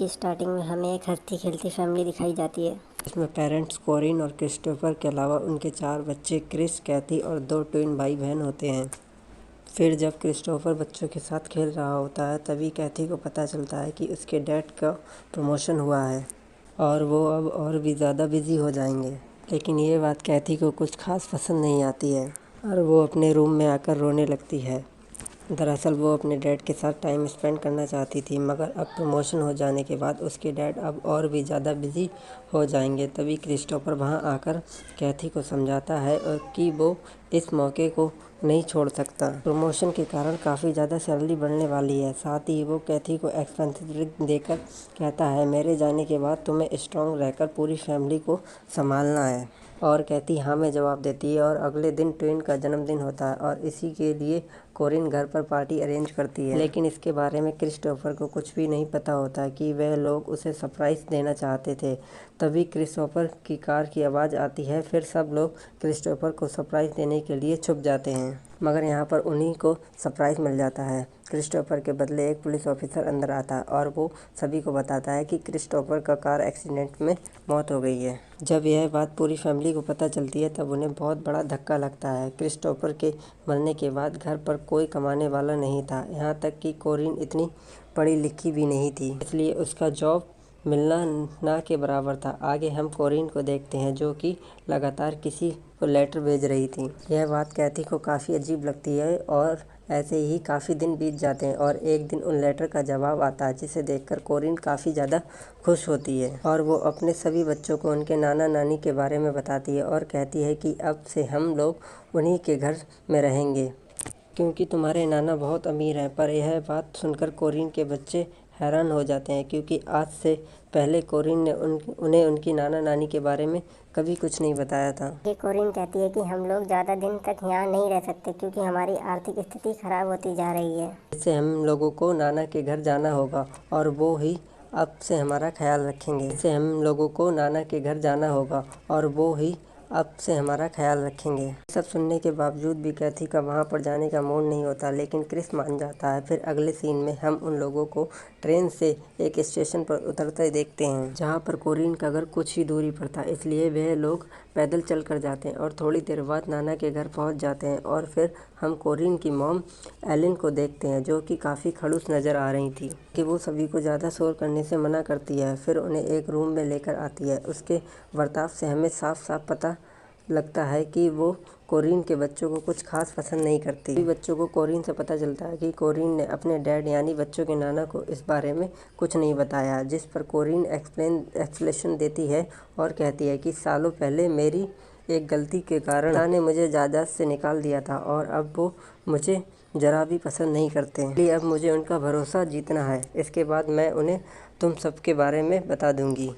की स्टार्टिंग में हमें एक हंसती खेलती फैमिली दिखाई जाती है। इसमें पेरेंट्स कोरिन और क्रिस्टोफर के अलावा उनके 4 बच्चे क्रिस, कैथी और 2 ट्विन भाई बहन होते हैं। फिर जब क्रिस्टोफर बच्चों के साथ खेल रहा होता है तभी कैथी को पता चलता है कि उसके डैड का प्रमोशन हुआ है और वो अब और भी ज़्यादा बिजी हो जाएंगे। लेकिन ये बात कैथी को कुछ खास पसंद नहीं आती है और वो अपने रूम में आकर रोने लगती है। दरअसल वो अपने डैड के साथ टाइम स्पेंड करना चाहती थी, मगर अब प्रमोशन हो जाने के बाद उसके डैड अब और भी ज़्यादा बिजी हो जाएंगे। तभी क्रिस्टोफर वहाँ आकर कैथी को समझाता है कि वो इस मौके को नहीं छोड़ सकता। प्रमोशन के कारण काफ़ी ज़्यादा सैलरी बढ़ने वाली है। साथ ही वो कैथी को एक्सपेंसिव ड्रिंक देकर कहता है, मेरे जाने के बाद तुम्हें स्ट्रॉन्ग रहकर पूरी फैमिली को संभालना है। और कैथी हाँ में जवाब देती है और अगले दिन ट्विन का जन्मदिन होता है और इसी के लिए कोरिन घर पर पार्टी अरेंज करती है। लेकिन इसके बारे में क्रिस्टोफर को कुछ भी नहीं पता होता कि वह लोग उसे सरप्राइज़ देना चाहते थे। तभी क्रिस्टोफर की कार की आवाज़ आती है। फिर सब लोग क्रिस्टोफर को सरप्राइज़ देने के लिए छुप जाते हैं, मगर यहाँ पर उन्हीं को सरप्राइज़ मिल जाता है। क्रिस्टोफर के बदले एक पुलिस ऑफिसर अंदर आता है और वो सभी को बताता है कि क्रिस्टोफर का कार एक्सीडेंट में मौत हो गई है। जब यह बात पूरी फैमिली को पता चलती है तब उन्हें बहुत बड़ा धक्का लगता है। क्रिस्टोफर के मरने के बाद घर पर कोई कमाने वाला नहीं था, यहाँ तक कि कोरिन इतनी पढ़ी लिखी भी नहीं थी, इसलिए उसका जॉब मिलना ना के बराबर था। आगे हम कोरिन को देखते हैं जो कि लगातार किसी को लेटर भेज रही थी। यह बात कैथी को काफ़ी अजीब लगती है और ऐसे ही काफ़ी दिन बीत जाते हैं और एक दिन उन लेटर का जवाब आता है, जिसे देखकर कोरिन काफ़ी ज़्यादा खुश होती है और वो अपने सभी बच्चों को उनके नाना नानी के बारे में बताती है और कहती है कि अब से हम लोग उन्हीं के घर में रहेंगे क्योंकि तुम्हारे नाना बहुत अमीर हैं। पर यह बात सुनकर कोरिन के बच्चे हैरान हो जाते हैं क्योंकि आज से पहले कोरिन ने उन्हें उनकी नाना नानी के बारे में कभी कुछ नहीं बताया था। ये कोरिन कहती है कि हम लोग ज़्यादा दिन तक यहाँ नहीं रह सकते क्योंकि हमारी आर्थिक स्थिति खराब होती जा रही है। इससे हम लोगों को नाना के घर जाना होगा और वो ही अब से हमारा ख्याल रखेंगे। इससे हम लोगों को नाना के घर जाना होगा और वो ही अब से हमारा ख्याल रखेंगे। सब सुनने के बावजूद भी कैथी का वहाँ पर जाने का मूड नहीं होता, लेकिन क्रिस मान जाता है। फिर अगले सीन में हम उन लोगों को ट्रेन से एक स्टेशन पर उतरते देखते हैं जहाँ पर कोरिन का घर कुछ ही दूरी पर था, इसलिए वह लोग पैदल चल कर जाते हैं और थोड़ी देर बाद नाना के घर पहुँच जाते हैं। और फिर हम कोरिन की मॉम एलिन को देखते हैं जो कि काफ़ी खड़ूस नज़र आ रही थी कि वो सभी को ज़्यादा शोर करने से मना करती है। फिर उन्हें एक रूम में लेकर आती है। उसके बर्ताव से हमें साफ साफ पता लगता है कि वो कोरिन के बच्चों को कुछ खास पसंद नहीं करती। सभी बच्चों को कोरिन से पता चलता है कि कोरिन ने अपने डैड यानी बच्चों के नाना को इस बारे में कुछ नहीं बताया, जिस पर कोरिन एक्सप्लेनेशन देती है और कहती है कि सालों पहले मेरी एक गलती के कारण पिता ने मुझे जायदाद से निकाल दिया था और अब वो मुझे ज़रा भी पसंद नहीं करते, इसलिए अब मुझे उनका भरोसा जीतना है। इसके बाद मैं उन्हें तुम सबके बारे में बता दूंगी।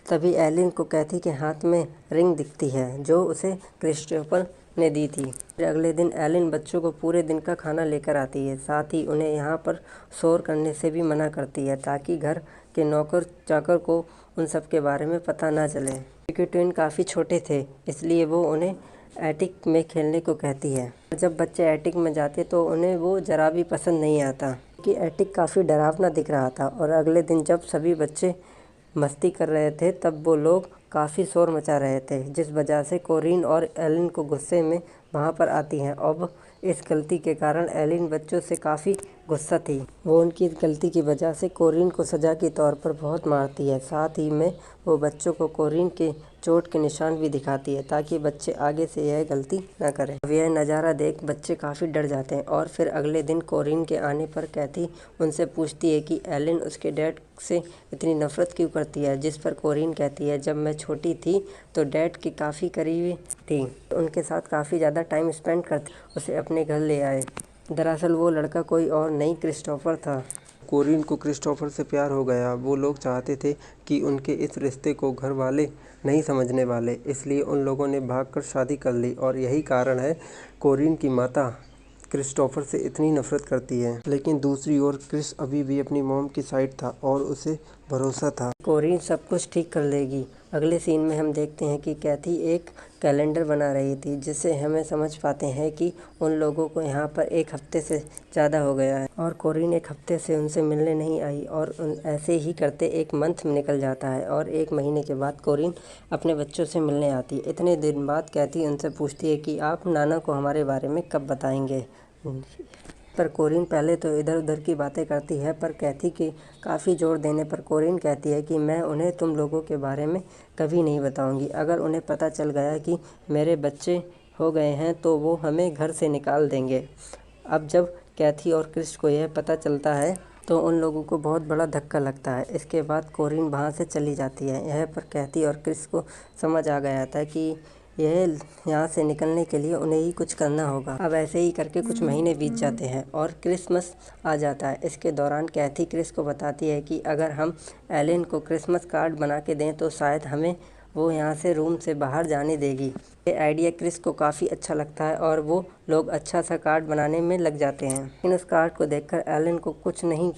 तभी एलिन को कैथी के हाथ में रिंग दिखती है जो उसे क्रिस्टोफर ने दी थी। फिर अगले दिन एलिन बच्चों को पूरे दिन का खाना लेकर आती है, साथ ही उन्हें यहाँ पर शोर करने से भी मना करती है ताकि घर के नौकर चाकर को उन सब के बारे में पता ना चले। क्योंकि ट्विन काफ़ी छोटे थे इसलिए वो उन्हें एटिक में खेलने को कहती है। जब बच्चे एटिक में जाते तो उन्हें वो ज़रा भी पसंद नहीं आता कि एटिक काफ़ी डरावना दिख रहा था। और अगले दिन जब सभी बच्चे मस्ती कर रहे थे तब वो लोग काफ़ी शोर मचा रहे थे, जिस वजह से कोरिन और एलिन को गुस्से में वहाँ पर आती हैं। अब इस गलती के कारण एलिन बच्चों से काफ़ी गुस्सा थी। वो उनकी इस गलती की वजह से कोरिन को सज़ा के तौर पर बहुत मारती है। साथ ही में वो बच्चों को कोरिन के चोट के निशान भी दिखाती है ताकि बच्चे आगे से यह गलती ना करें। अब यह नज़ारा देख बच्चे काफ़ी डर जाते हैं। और फिर अगले दिन कोरिन के आने पर कैथी उनसे पूछती है कि एलिन उसके डैड से इतनी नफरत क्यों करती है, जिस पर कोरिन कहती है, जब मैं छोटी थी तो डैड के काफ़ी करीबी थी, उनके साथ काफ़ी ज़्यादा टाइम स्पेंड करती, उसे अपने घर ले आए। दरअसल वो लड़का कोई और नहीं क्रिस्टोफर था। कोरिन को क्रिस्टोफर से प्यार हो गया। वो लोग चाहते थे कि उनके इस रिश्ते को घर वाले नहीं समझने वाले, इसलिए उन लोगों ने भागकर शादी कर ली और यही कारण है कोरिन की माता क्रिस्टोफर से इतनी नफरत करती है। लेकिन दूसरी ओर क्रिस अभी भी अपनी मॉम की साइड था और उसे भरोसा था कोरिन सब कुछ ठीक कर लेगी अगले सीन में हम देखते हैं कि कैथी एक कैलेंडर बना रही थी, जिससे हमें समझ पाते हैं कि उन लोगों को यहाँ पर एक हफ्ते से ज़्यादा हो गया है और कोरिन एक हफ्ते से उनसे मिलने नहीं आई और ऐसे ही करते एक मंथ निकल जाता है और एक महीने के बाद कोरिन अपने बच्चों से मिलने आती है। इतने दिन बाद कैथी उनसे पूछती है कि आप नाना को हमारे बारे में कब बताएंगे। पर कोरिन पहले तो इधर उधर की बातें करती है, पर कैथी के काफ़ी जोर देने पर कोरिन कहती है कि मैं उन्हें तुम लोगों के बारे में कभी नहीं बताऊंगी। अगर उन्हें पता चल गया कि मेरे बच्चे हो गए हैं तो वो हमें घर से निकाल देंगे। अब जब कैथी और क्रिस को यह पता चलता है तो उन लोगों को बहुत बड़ा धक्का लगता है। इसके बाद कोरिन वहाँ से चली जाती है। यह पर कैथी और क्रिस को समझ आ गया था कि यह यहाँ से निकलने के लिए उन्हें ही कुछ करना होगा। अब ऐसे ही करके कुछ महीने बीत जाते हैं और क्रिसमस आ जाता है। इसके दौरान कैथी क्रिस को बताती है कि अगर हम एलन को क्रिसमस कार्ड बना के दें तो शायद हमें वो यहाँ से रूम से बाहर जाने देगी। ये आइडिया क्रिस को काफ़ी अच्छा लगता है और वो लोग अच्छा सा कार्ड बनाने में लग जाते हैं। लेकिन उस कार्ड को देखकर एलन को कुछ नहीं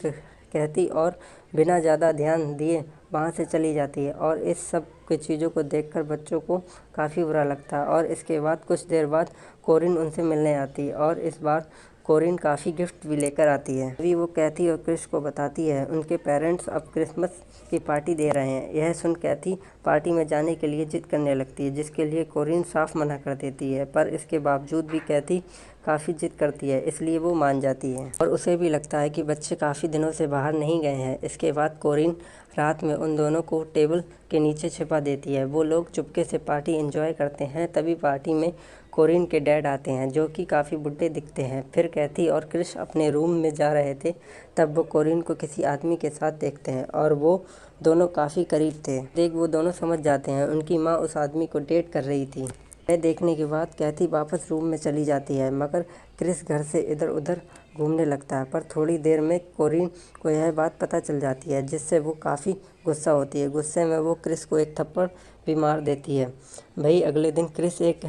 कहती और बिना ज़्यादा ध्यान दिए वहाँ से चली जाती है और इस सब की चीज़ों को देखकर बच्चों को काफ़ी बुरा लगता है। और इसके बाद कुछ देर बाद कोरिन उनसे मिलने आती है और इस बार कोरिन काफ़ी गिफ्ट भी लेकर आती है। अभी वो कैथी और क्रिस को बताती है उनके पेरेंट्स अब क्रिसमस की पार्टी दे रहे हैं। यह सुन कैथी पार्टी में जाने के लिए जिद करने लगती है, जिसके लिए कोरिन साफ मना कर देती है, पर इसके बावजूद भी कैथी काफ़ी जिद करती है, इसलिए वो मान जाती है और उसे भी लगता है कि बच्चे काफ़ी दिनों से बाहर नहीं गए हैं। इसके बाद कोरिन रात में उन दोनों को टेबल के नीचे छिपा देती है। वो लोग चुपके से पार्टी एंजॉय करते हैं। तभी पार्टी में कोरिन के डैड आते हैं, जो कि काफ़ी बुढ़े दिखते हैं। फिर कैथी और क्रिस अपने रूम में जा रहे थे, तब वो कोरिन को किसी आदमी के साथ देखते हैं और वो दोनों काफ़ी करीब थे। वो दोनों समझ जाते हैं उनकी माँ उस आदमी को डेट कर रही थी। यह देखने के बाद कैथी वापस रूम में चली जाती है, मगर क्रिस घर से इधर उधर घूमने लगता है। पर थोड़ी देर में कोरिन को यह बात पता चल जाती है, जिससे वो काफ़ी गुस्सा होती है। गुस्से में वो क्रिस को एक थप्पड़ भी मार देती है। वही अगले दिन क्रिस एक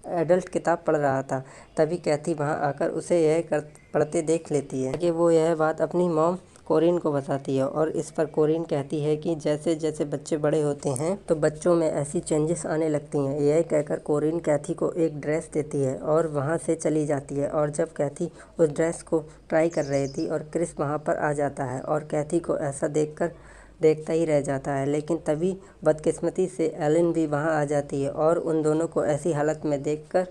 एडल्ट किताब पढ़ रहा था, तभी कैथी वहाँ आकर उसे पढ़ते देख लेती है कि वो यह बात अपनी मॉम कोरिन को बताती है और इस पर कोरिन कहती है कि जैसे जैसे बच्चे बड़े होते हैं तो बच्चों में ऐसी चेंजेस आने लगती हैं। यह कहकर कोरिन कैथी को एक ड्रेस देती है और वहाँ से चली जाती है। और जब कैथी उस ड्रेस को ट्राई कर रही थी और क्रिस वहाँ पर आ जाता है और कैथी को ऐसा देखता ही रह जाता है, लेकिन तभी बदकिस्मती से एलन भी वहाँ आ जाती है और उन दोनों को ऐसी हालत में देखकर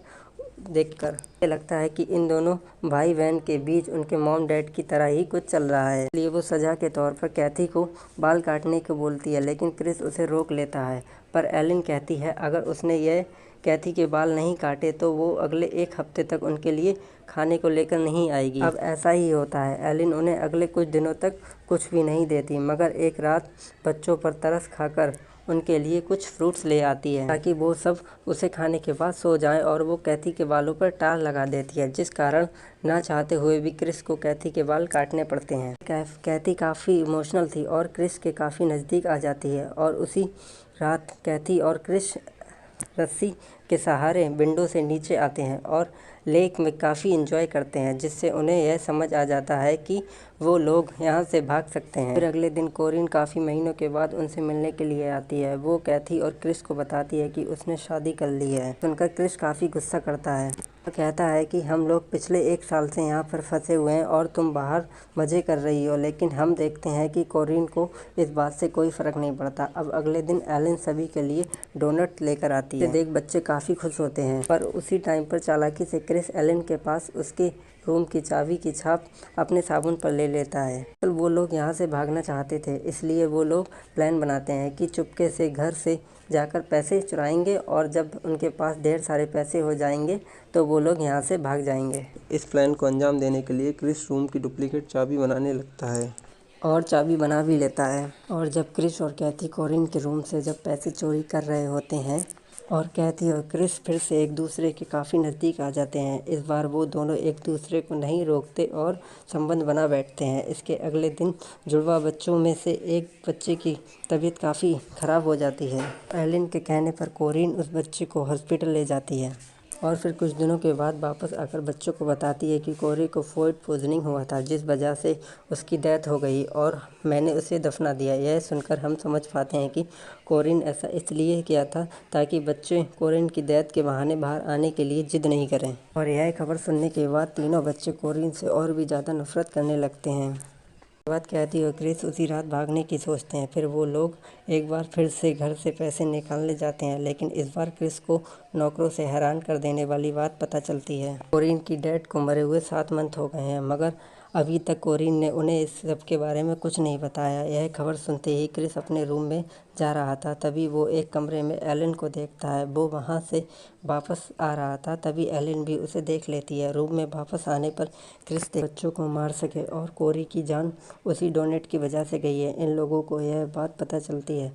ये लगता है कि इन दोनों भाई बहन के बीच उनके मॉम डैड की तरह ही कुछ चल रहा है। इसलिए वो सजा के तौर पर कैथी को बाल काटने को बोलती है, लेकिन क्रिस उसे रोक लेता है। पर एलन कहती है अगर उसने यह कैथी के बाल नहीं काटे तो वो अगले एक हफ्ते तक उनके लिए खाने को लेकर नहीं आएगी। अब ऐसा ही होता है। एलन उन्हें अगले कुछ दिनों तक कुछ भी नहीं देती, मगर एक रात बच्चों पर तरस खाकर उनके लिए कुछ फ्रूट्स ले आती है ताकि वो सब उसे खाने के बाद सो जाएं और वो कैथी के बालों पर टाल लगा देती है, जिस कारण ना चाहते हुए भी क्रिस को कैथी के बाल काटने पड़ते हैं। कैथी काफ़ी इमोशनल थी और क्रिस के काफ़ी नज़दीक आ जाती है और उसी रात कैथी और क्रिस रस्सी के सहारे विंडो से नीचे आते हैं और लेक में काफ़ी एंजॉय करते हैं, जिससे उन्हें यह समझ आ जाता है कि वो लोग यहाँ से भाग सकते हैं। फिर अगले दिन कोरिन काफ़ी महीनों के बाद उनसे मिलने के लिए आती है। वो कैथी और क्रिस को बताती है कि उसने शादी कर ली है। सुनकर क्रिस काफ़ी गुस्सा करता है। वो कहता है कि हम लोग पिछले 1 साल से यहाँ पर फंसे हुए हैं और तुम बाहर मज़े कर रही हो, लेकिन हम देखते हैं कि कोरिन को इस बात से कोई फ़र्क नहीं पड़ता। अब अगले दिन एलन सभी के लिए डोनट लेकर आती है। देख बच्चे काफ़ी खुश होते हैं, पर उसी टाइम पर चालाकी से क्रिस एलन के पास उसके रूम की चाबी की छाप अपने साबुन पर ले लेता है। तो वो लोग यहाँ से भागना चाहते थे, इसलिए वो लोग प्लान बनाते हैं कि चुपके से घर से जाकर पैसे चुराएंगे और जब उनके पास ढेर सारे पैसे हो जाएंगे तो वो लोग यहाँ से भाग जाएंगे। इस प्लान को अंजाम देने के लिए क्रिस रूम की डुप्लीकेट चाबी बनाने लगता है और चाबी बना भी लेता है। और जब क्रिस और कैथी कोरिन के रूम से जब पैसे चोरी कर रहे होते हैं और कैथी और क्रिस फिर से एक दूसरे के काफ़ी नज़दीक आ जाते हैं, इस बार वो दोनों एक दूसरे को नहीं रोकते और संबंध बना बैठते हैं। इसके अगले दिन जुड़वा बच्चों में से एक बच्चे की तबीयत काफ़ी ख़राब हो जाती है। एलन के कहने पर कोरिन उस बच्चे को हॉस्पिटल ले जाती है और फिर कुछ दिनों के बाद वापस आकर बच्चों को बताती है कि कोरी को फूड पॉइजनिंग हुआ था, जिस वजह से उसकी डेथ हो गई और मैंने उसे दफना दिया। यह सुनकर हम समझ पाते हैं कि कोरिन ऐसा इसलिए किया था ताकि बच्चे कोरिन की डेथ के बहाने बाहर आने के लिए जिद नहीं करें। और यह खबर सुनने के बाद तीनों बच्चे कोरिन से और भी ज़्यादा नफरत करने लगते हैं। के बाद कैथी और क्रिस उसी रात भागने की सोचते हैं। फिर वो लोग एक बार फिर से घर से पैसे निकालने जाते हैं, लेकिन इस बार क्रिस को नौकरों से हैरान कर देने वाली बात पता चलती है। कोरिन की डैड को मरे हुए 7 मंथ हो गए हैं, मगर अभी तक कोरिन ने उन्हें इस सब के बारे में कुछ नहीं बताया। यह खबर सुनते ही क्रिस अपने रूम में जा रहा था, तभी वो एक कमरे में एलन को देखता है। वो वहाँ से वापस आ रहा था, तभी एलन भी उसे देख लेती है। रूम में वापस आने पर क्रिस बच्चों को मार सके और कोरी की जान उसी डोनेट की वजह से गई है। इन लोगों को यह बात पता चलती है,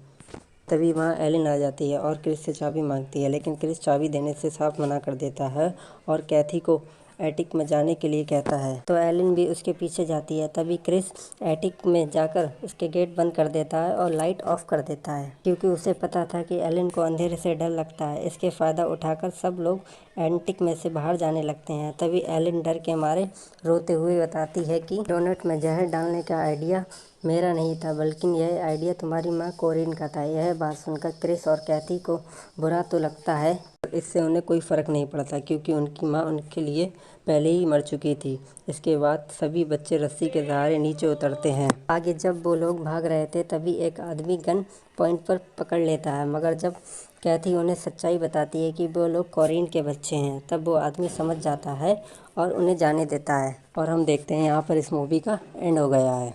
तभी वहाँ एलन आ जाती है और क्रिस से चाबी मांगती है, लेकिन क्रिस चाबी देने से साफ मना कर देता है और कैथी को एटिक में जाने के लिए कहता है, तो एलन भी उसके पीछे जाती है। तभी क्रिस एटिक में जाकर उसके गेट बंद कर देता है और लाइट ऑफ कर देता है, क्योंकि उसे पता था कि एलन को अंधेरे से डर लगता है। इसके फ़ायदा उठाकर सब लोग एटिक में से बाहर जाने लगते हैं। तभी एलन डर के मारे रोते हुए बताती है कि डोनट में जहर डालने का आइडिया मेरा नहीं था, बल्कि यह आइडिया तुम्हारी माँ कोरिन का था। यह बात सुनकर क्रिस और कैथी को बुरा तो लगता है, पर इससे उन्हें कोई फ़र्क नहीं पड़ता, क्योंकि उनकी माँ उनके लिए पहले ही मर चुकी थी। इसके बाद सभी बच्चे रस्सी के सहारे नीचे उतरते हैं। आगे जब वो लोग भाग रहे थे, तभी एक आदमी गन पॉइंट पर पकड़ लेता है, मगर जब कैथी उन्हें सच्चाई बताती है कि वो लोग कोरिन के बच्चे हैं, तब वो आदमी समझ जाता है और उन्हें जाने देता है। और हम देखते हैं यहाँ पर इस मूवी का एंड हो गया है।